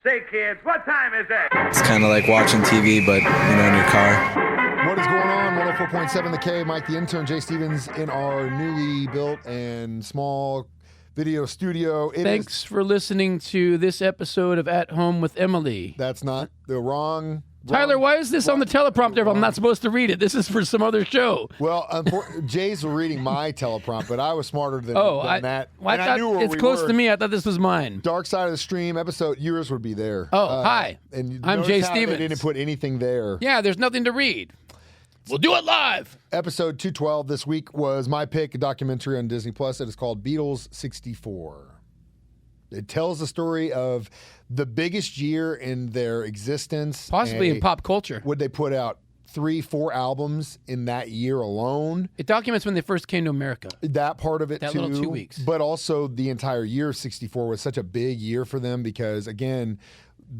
Say, kids, what time is it? It's kind of like watching TV, but, in your car. What is going on? 104.7 The K. Mike the Intern, Jay Stevens in our newly built and small video studio. Thanks for listening to this episode of At Home with Emily. That's not the wrong... Tyler, why is this on the teleprompter if I'm not supposed to read it? This is for some other show. Well, Jay's reading my teleprompter, but I was smarter than that. Well, I knew it's close to me. I thought this was mine. Dark Side of the Stream episode, yours would be there. Oh, hi. And I'm Jay Stevens. They didn't put anything there. Yeah, there's nothing to read. We'll do it live. Episode 212 this week was my pick, a documentary on Disney Plus. It is called Beatles 64. It tells the story of the biggest year in their existence. Possibly in pop culture. Would they put out 3-4 albums in that year alone? It documents when they first came to America. That part of it, that too. Little 2 weeks. But also the entire year, 64, was such a big year for them because, again,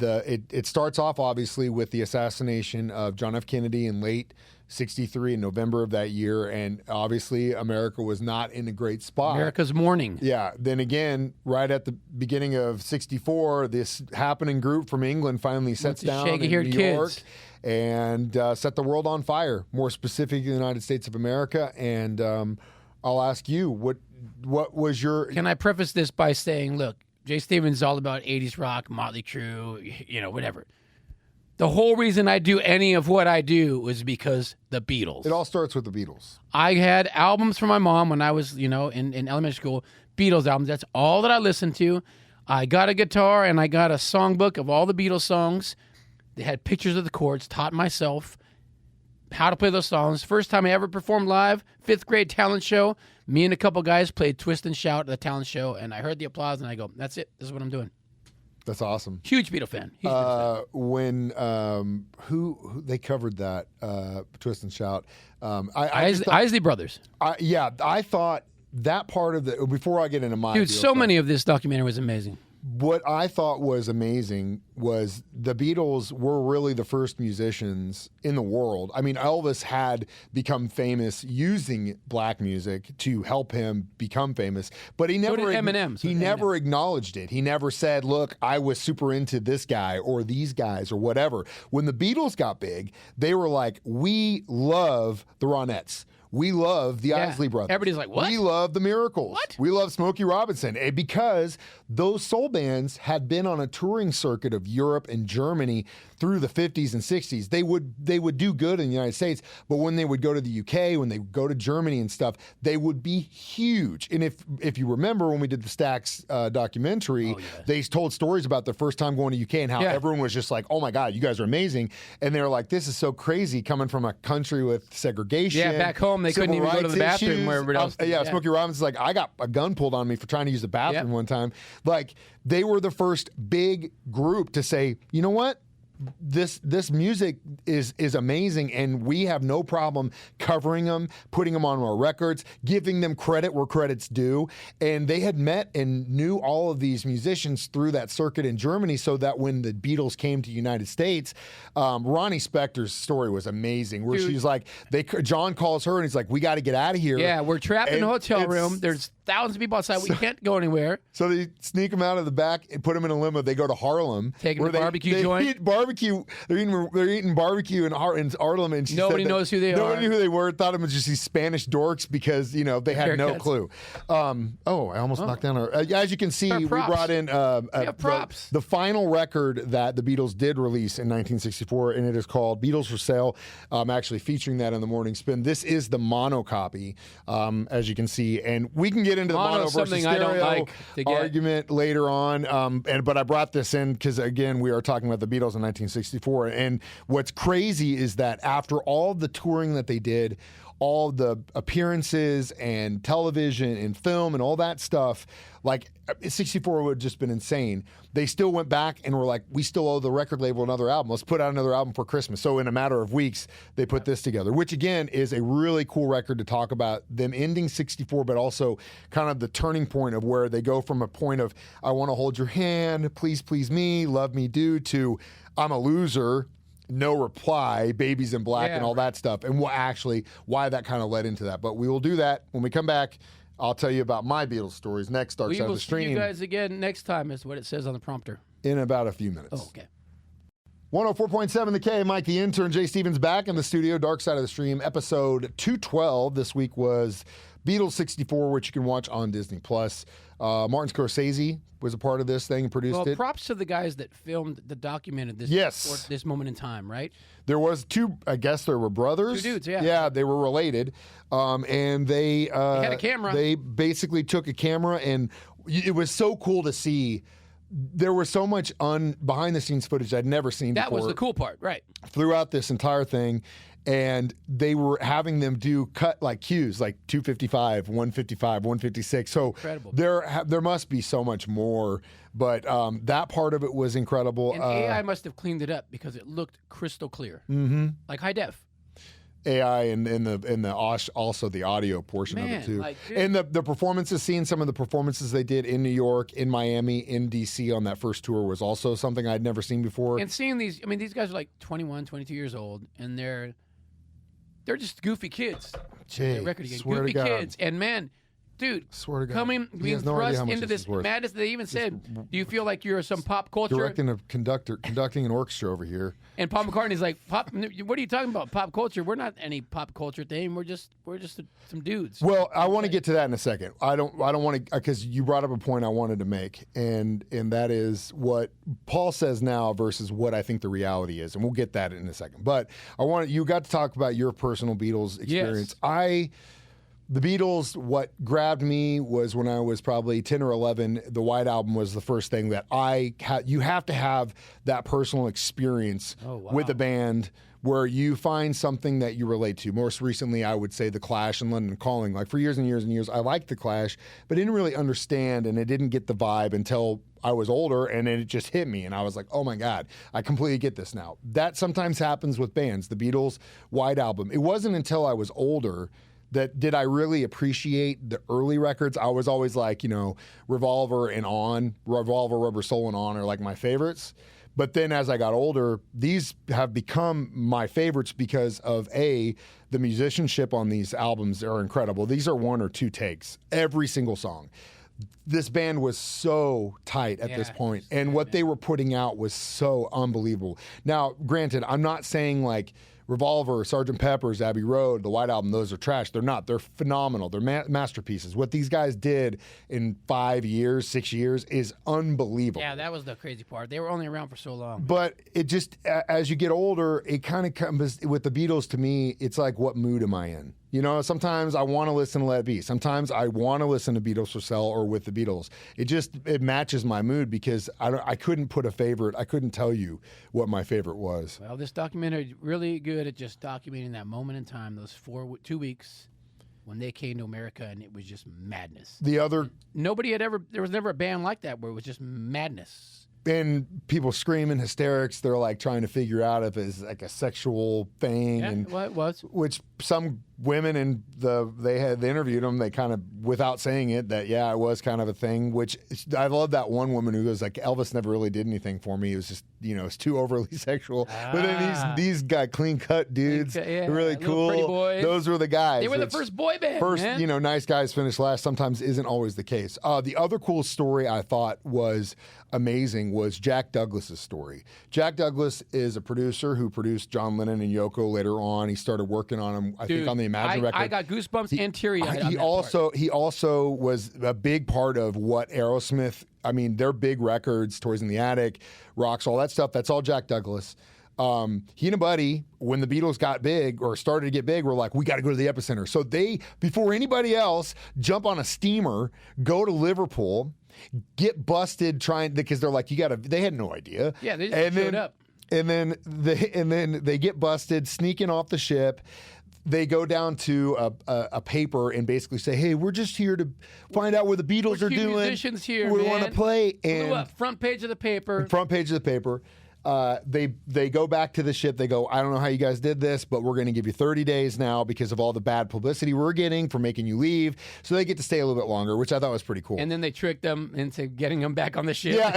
it starts off, obviously, with the assassination of John F. Kennedy in late 63 in November of that year, and obviously America was not in a great spot. America's mourning. Yeah. Then again, right at the beginning of 64, this happening group from England finally sets down in New York and set the world on fire, more specifically the United States of America. And I'll ask you, what was your... Can I preface this by saying, look, Jay Stevens is all about 80s rock, Motley Crue, whatever. The whole reason I do any of what I do was because the Beatles. It all starts with the Beatles. I had albums from my mom when I was, in elementary school, Beatles albums. That's all that I listened to. I got a guitar and I got a songbook of all the Beatles songs. They had pictures of the chords, taught myself how to play those songs. First time I ever performed live, 5th grade talent show. Me and a couple guys played Twist and Shout at the talent show, and I heard the applause and I go, that's it. This is what I'm doing. That's awesome. Huge Beatle fan. When who they covered that Twist and Shout? Isley Brothers. I thought that part of the before I get into my dude. So many of this documentary was amazing. What I thought was amazing was the Beatles were really the first musicians in the world. I mean, Elvis had become famous using black music to help him become famous, but he never never acknowledged it. He never said, "Look, I was super into this guy or these guys or whatever." When the Beatles got big, they were like, "We love the Ronettes. We love the Isley Brothers. Everybody's like, what? We love the Miracles. What? We love Smokey Robinson." And because those soul bands had been on a touring circuit of Europe and Germany through the 50s and 60s, they would do good in the United States, but when they would go to the UK, when they would go to Germany and stuff, they would be huge. And if you remember when we did the Stax documentary, they told stories about their first time going to UK and how everyone was just like, "Oh my God, you guys are amazing." And they were like, "This is so crazy coming from a country with segregation." Yeah, back home they couldn't even go to the bathroom where everybody else did. Smokey Robinson's like, "I got a gun pulled on me for trying to use the bathroom one time." Like, they were the first big group to say, "You know what? This music is amazing, and we have no problem covering them, putting them on our records, giving them credit where credit's due." And they had met and knew all of these musicians through that circuit in Germany, so that when the Beatles came to the United States, Ronnie Spector's story was amazing, where she's like, John calls her and he's like, "We got to get out of here." Yeah, we're trapped in a hotel room. There's thousands of people outside. We can't go anywhere. So they sneak them out of the back and put them in a limo. They go to Harlem. Take them to barbecue joint. They're eating barbecue in Harlem, and nobody knows who they are. Nobody knew who they were. Thought them as just these Spanish dorks because they had no clue. I almost knocked down our. As you can see, we brought in props. The final record that the Beatles did release in 1964, and it is called "Beatles for Sale." I'm actually featuring that in the morning spin. This is the mono copy, as you can see, and we can get into the mono versus stereo argument later on. But I brought this in because again, we are talking about the Beatles in 1964. And what's crazy is that after all the touring that they did, all the appearances and television and film and all that stuff, like 64 would have just been insane. They still went back and were like, "We still owe the record label another album. Let's put out another album for Christmas." So in a matter of weeks, they put this together, which again is a really cool record to talk about them ending 64, but also kind of the turning point of where they go from a point of, "I want to hold your hand, please, please me, love me, do," to "I'm a loser, no reply, Babies in Black," and all that stuff, and why that kind of led into that. But we will do that when we come back. I'll tell you about my Beatles stories next. Dark Side of the Stream. We will see you guys again next time, is what it says on the prompter. in about a few minutes. Oh, okay. 104.7 The K, Mike the Intern, Jay Stevens back in the studio, Dark Side of the Stream, episode 212. This week was Beatles 64, which you can watch on Disney+. Martin Scorsese was a part of this thing and produced it. Well, props to the guys that filmed, that documented this, Yes. this moment in time, right? There was two, I guess there were brothers. Two dudes, yeah. Yeah, they were related. And they had a camera. They basically took a camera, and it was so cool to see. There was so much behind-the-scenes footage I'd never seen before. That was the cool part, right? Throughout this entire thing. And they were having them do cut like cues, like 255, 155, 156. So incredible. There must be so much more, but that part of it was incredible. And AI must have cleaned it up because it looked crystal clear, like high def. AI and also the audio portion of it too, and the performances. Seeing some of the performances they did in New York, in Miami, in DC on that first tour was also something I'd never seen before. And seeing these, I mean, these guys are like 21, 22 years old, and they're just goofy kids. Jay, record again, swear goofy to God. kids, and man. Dude, swear to God. being no thrust into into this madness. They even said, "Do you feel like you're some pop culture?" Conducting an orchestra over here. And Paul McCartney's like, "Pop? What are you talking about? Pop culture? We're not any pop culture thing. We're just some dudes." Well, I want to get to that in a second. I don't want to, because you brought up a point I wanted to make, and that is what Paul says now versus what I think the reality is, and we'll get that in a second. But you got to talk about your personal Beatles experience. Yes. The Beatles, what grabbed me was when I was probably 10 or 11, the White Album was the first thing that you have to have that personal experience with a band where you find something that you relate to. Most recently, I would say The Clash and London Calling. Like for years and years and years, I liked The Clash, but didn't really understand, and I didn't get the vibe until I was older, and then it just hit me, and I was like, oh my God, I completely get this now. That sometimes happens with bands. The Beatles, White Album. It wasn't until I was older that did I really appreciate the early records. I was always like, Revolver, Rubber Soul, and On are like my favorites. But then as I got older, these have become my favorites because of the musicianship on these albums are incredible. These are one or two takes, every single song. This band was so tight at this point, and what they were putting out was so unbelievable. Now, granted, I'm not saying like Revolver, Sgt. Pepper's, Abbey Road, the White Album, those are trash. They're not. They're phenomenal. They're masterpieces. What these guys did in 5 years, 6 years is unbelievable. Yeah, that was the crazy part. They were only around for so long. But it just, as you get older, it kind of comes with the Beatles. To me, it's like, what mood am I in? Sometimes I want to listen to Let It Be. Sometimes I want to listen to Beatles for Sale or With the Beatles. It matches my mood because I couldn't put a favorite. I couldn't tell you what my favorite was. Well, this documentary is really good at just documenting that moment in time, those 2 weeks when they came to America, and it was just madness. There was never a band like that where it was just madness. And people screaming, hysterics. They're like trying to figure out if it's like a sexual thing. Yeah, and well, it was. Which some women they interviewed them. They kind of, without saying it, that it was kind of a thing. Which I love that one woman who goes like, Elvis never really did anything for me. It was just it's too overly sexual. But then these got clean cut dudes, really cool. Pretty boys. Those were the guys. They were the first boy band. Man. Nice guys finish last. Sometimes isn't always the case. The other cool story I thought was amazing was Jack Douglas's story. Jack Douglas is a producer who produced John Lennon and Yoko later on. He started working on them, I think, on the Imagine record. I got goosebumps and teary-eyed. He also was a big part of what Aerosmith. I mean, their big records, Toys in the Attic, Rocks, all that stuff. That's all Jack Douglas. He and a buddy, when the Beatles got big or started to get big, were like, we got to go to the epicenter. So they, before anybody else, jump on a steamer, go to Liverpool, get busted because they're like, they had no idea. Yeah, they just showed up. And then they get busted, sneaking off the ship. They go down to a paper and basically say, hey, we're just here to find out where the Beatles are doing. Musicians here, we man. want to play. And front page of the paper. Front page of the paper. They go back to the ship. They go, I don't know how you guys did this, but we're going to give you 30 days now because of all the bad publicity we're getting for making you leave. So they get to stay a little bit longer, which I thought was pretty cool. And then they tricked them into getting them back on the ship. Yeah,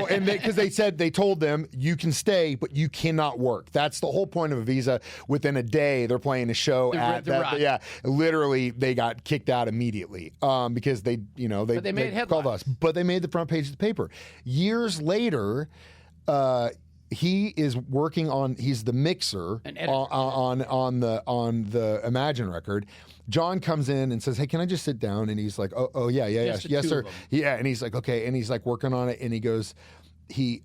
and because they told them you can stay, but you cannot work. That's the whole point of a visa. Within a day, they're playing a show at the that. Rock. Yeah, literally, they got kicked out immediately because they made called us, but they made the front page of the paper. Years later. He is working on. He's the mixer on the Imagine record. John comes in and says, "Hey, can I just sit down?" And he's like, "Oh yeah, yes, sir, yeah." And he's like, "Okay," and he's like working on it, and he goes. He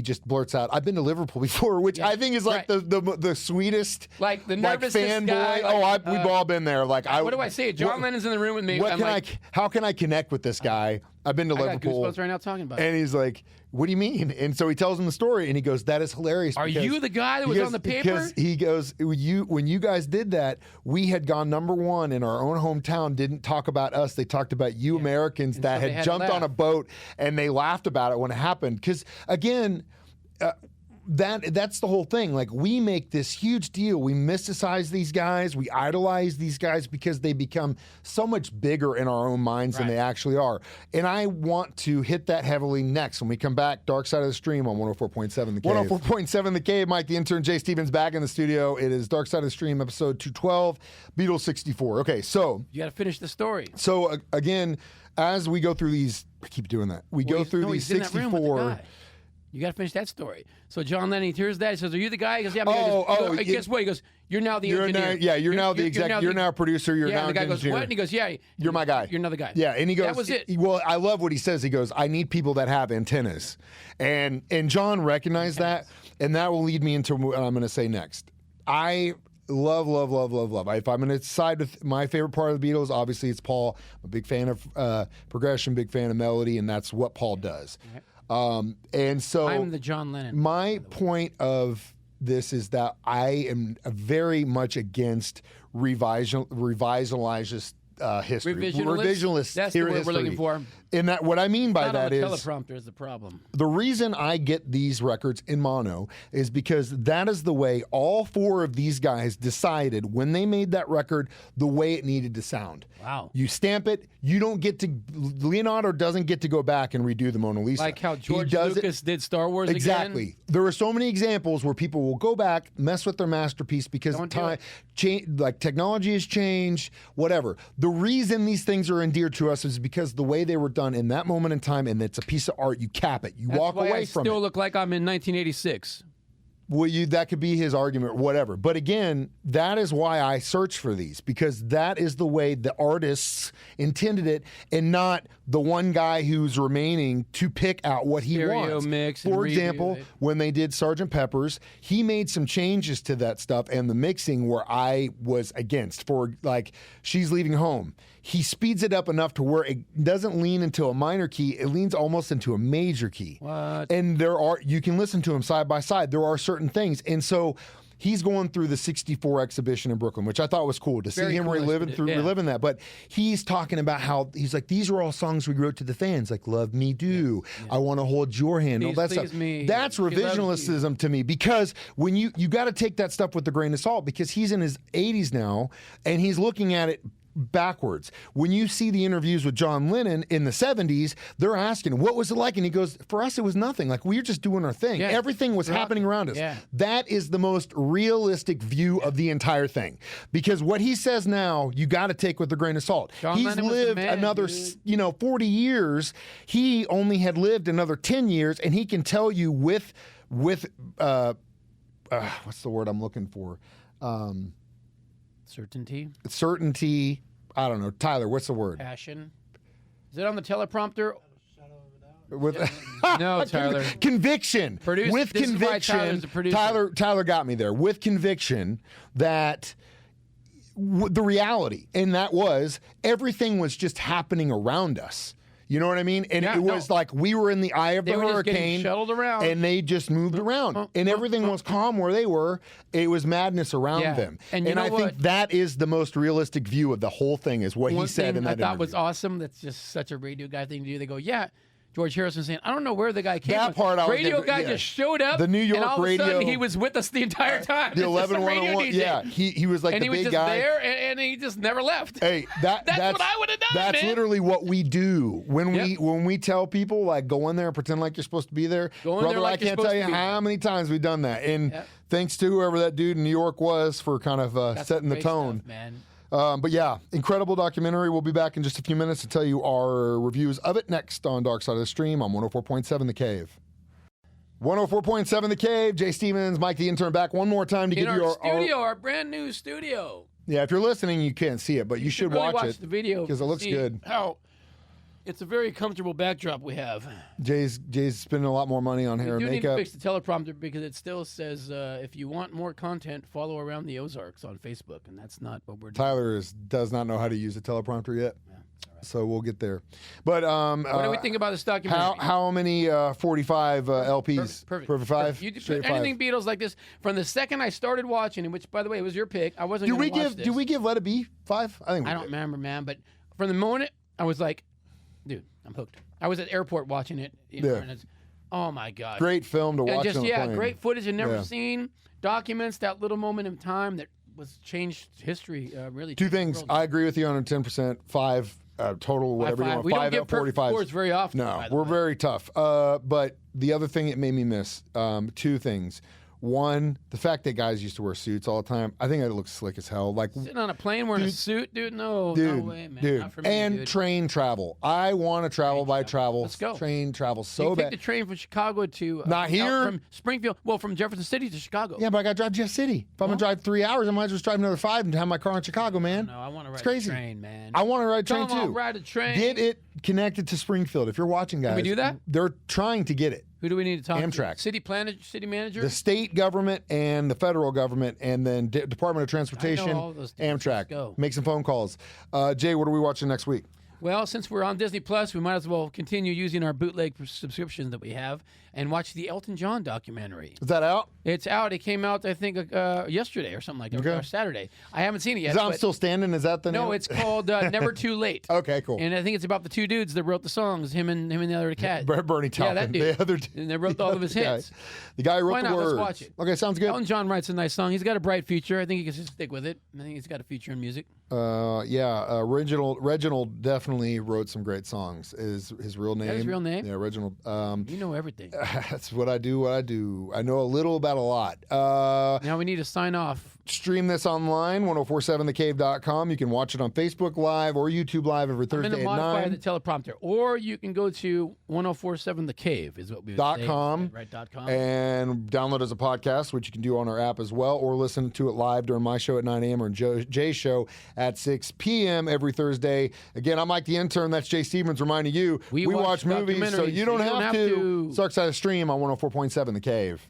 just blurts out, "I've been to Liverpool before," which I think is like the sweetest, like the nervous fanboy. guy. We've all been there. Like, what do I say? John Lennon's in the room with me. How can I connect with this guy? I've been to Liverpool. I got goosebumps right now talking about it. And he's like, "What do you mean?" And so he tells him the story, and he goes, "That is hilarious." Are you the guy that was on the paper? Because he goes, when you guys did that, we had gone #1 in our own hometown. Didn't talk about us. They talked about you Americans that had jumped on a boat, and they laughed about it when it happened. Because again. That's the whole thing. Like, we make this huge deal. We mysticize these guys. We idolize these guys because they become so much bigger in our own minds than they actually are. And I want to hit that heavily next when we come back. Dark Side of the Stream on 104.7 The Cave. 104.7 The Cave. Mike, the intern, Jay Stevens, back in the studio. It is Dark Side of the Stream, episode 212, Beatles 64. Okay, so. You got to finish the story. So, again, as we go through these, I keep doing that. We go through these 64. You got to finish that story. So John Lennon hears that. He says, "Are you the guy?" He goes, "Yeah." Guess what? He goes, "You're now the engineer." You're now the exec. You're now a producer. You're now the guy an goes, engineer. "What?" And he goes, "Yeah, you're my guy. You're another guy." Yeah, and he goes, "That was it." Well, I love what he says. He goes, "I need people that have antennas," and John recognized that, and that will lead me into what I'm going to say next. I love. If I'm going to side with my favorite part of the Beatles, obviously it's Paul. I'm a big fan of progression, big fan of melody, and that's what Paul does. Okay. And so I'm the John Lennon. My point of this is that I am very much against revitalized history. Revisionist. That's the word we're looking for. And that what I mean by not that on the is teleprompter is the problem. The reason I get these records in mono is because that is the way all four of these guys decided when they made that record the way it needed to sound. Wow. You stamp it, you don't get to Leonardo doesn't get to go back and redo the Mona Lisa. Like how George Lucas did Star Wars exactly. again. There are so many examples where people will go back, mess with their masterpiece because like technology has changed, whatever. The reason these things are endeared to us is because the way they were done in that moment in time, and it's a piece of art. You cap it. You walk away from it. I still look like I'm in 1986. Well, that could be his argument, whatever. But again, that is why I search for these, because that is the way the artists intended it, and not the one guy who's remaining to pick out what he wants. Mix For example, when they did Sgt. Pepper's, he made some changes to that stuff and the mixing where I was against. For like, She's Leaving Home. He speeds it up enough to where it doesn't lean into a minor key. It leans almost into a major key. What? And you can listen to them side by side. There are certain things. And so he's going through the 64 exhibition in Brooklyn, which I thought was cool to see him reliving that. But he's talking about how he's like, these are all songs we wrote to the fans, like Love Me Do, I Want to Hold Your Hand, all that stuff. That's revisionism to me, because when you got to take that stuff with a grain of salt, because he's in his 80s now and he's looking at it backwards. When you see the interviews with John Lennon in the 70s, they're asking, what was it like? And he goes, for us, it was nothing. Like, we were just doing our thing. Yeah. Everything was happening around us. Yeah. That is the most realistic view of the entire thing. Because what he says now, you got to take with a grain of salt. John He's Lennon lived another, 40 years. He only had lived another 10 years, and he can tell you with what's the word I'm looking for? Certainty. I don't know. Tyler, what's the word? Passion. Is it on the teleprompter? With no, Tyler. Conviction. With conviction. Tyler got me there. With conviction that the reality, and that was everything was just happening around us. You know what I mean? And it was like we were in the eye of the hurricane, shuttled around, and they just moved around, and everything was calm where they were. It was madness around them, and I think that is the most realistic view of the whole thing. Is what he said in that interview. I thought was awesome. That's just such a radio guy thing to do. They go, George Harrison saying, I don't know where the guy came That from. part I was radio gonna- guy yeah. just showed up. The New York and all radio- of a sudden he was with us the entire time. The It's just a 11-101. radio DJ. Yeah, he was like and the he was big just guy. there, and he just never left. Hey, that's what I would've done, That's man. literally what we do when Yep. we tell people like go in there and pretend like you're supposed to be there. Go in Brother, there like I you're can't tell supposed you to be how many times we've done that. And Yep. thanks to whoever that dude in New York was for kind of That's setting the great tone. stuff, man. But yeah, incredible documentary. We'll be back in just a few minutes to tell you our reviews of it next on Dark Side of the Stream on 104.7 The Cave. 104.7 The Cave. Jay Stevens, Mike the Intern back one more time to In give you our studio, our brand new studio. Yeah, if you're listening, you can't see it, but you should really watch it the video because it looks see good. How it's a very comfortable backdrop we have. Jay's spending a lot more money on hair We and do need to makeup. fix the teleprompter because it still says if you want more content, follow Around the Ozarks on Facebook, and that's not what we're doing. Tyler does not know how to use a teleprompter yet, so we'll get there. But What do we think about this documentary? how many 45 LPs? Perfect. Five. You Straight put anything Beatles like this from the second I started watching, and which, by the way, was your pick. I wasn't. Do gonna we watch give? this. Do we give Let It Be 5? I think we I don't did. remember, man. But from the moment I was like, dude, I'm hooked. I was at the airport watching it. Yeah. And it's, oh my god. Great film to And watch just on a plane. great footage you've never Yeah. seen. Documents that little moment in time that was changed history. Really. Two changed the things. world. I agree with you on 10%. 5 total, whatever you Five. want. We don't 5 get out perfect 45s. scores very often. No, by the we're way. very tough. But the other thing it made me miss, two things. One, the fact that guys used to wear suits all the time. I think it looks slick as hell. Like, Sitting on a plane wearing a suit, dude. No way, man. dude. Not for me, And dude. train travel. I want to travel by travel. Let's go. Train travel so you bad. take the train from Chicago to Not here. from Springfield. Well, from Jefferson City to Chicago. Yeah, but I got to drive to Jeff City. If I'm going to drive 3 hours, I might as well just drive another 5 and have my car in Chicago, man. No, I want to ride It's crazy. a train, man. I want to ride a train Come on, too. ride a train. Get it connected to Springfield. If you're watching, guys. we do that? They're trying to get it. Who do we need to talk Amtrak. to? City manager. The state government and the federal government, and then Department of Transportation, all those things. Amtrak. Let's go. Make some phone calls. Jay, what are we watching next week? Well, since we're on Disney Plus, we might as well continue using our bootleg subscription that we have and watch the Elton John documentary. Is that out? It's out. It came out, I think, yesterday or something like that, or Saturday. I haven't seen it yet. Is that I'm but- Still Standing? Is that the name? No, it's called Never Too Late. Okay, cool. And I think it's about the two dudes that wrote the songs, him and the other cat. Bernie Taupin. Yeah, that dude. The other dude. And they wrote all of his The guy. hits. The guy who wrote Why the not? words. Let's watch it. Okay, sounds good. Elton John writes a nice song. He's got a bright future. I think he can just stick with it. I think he's got a future in music. Reginald definitely wrote some great songs. Is his real name? his real name? Yeah, Reginald. You know everything. That's what I do. I know a little about a lot. Now we need to sign off. Stream this online, 1047thecave.com. You can watch it on Facebook Live or YouTube Live every I'm going Thursday to at modify 9. the teleprompter. Or you can go to 1047 The Cave is what we would say. .com. Right, .com. And download as a podcast, which you can do on our app as well, or listen to it live during my show at 9 a.m. or Jay's show at 6 p.m. every Thursday. Again, I'm Mike the Intern. That's Jay Stevens reminding you, We watch movies, so documentaries. you don't have to. to. Dark Side of Stream on 104.7 The Cave.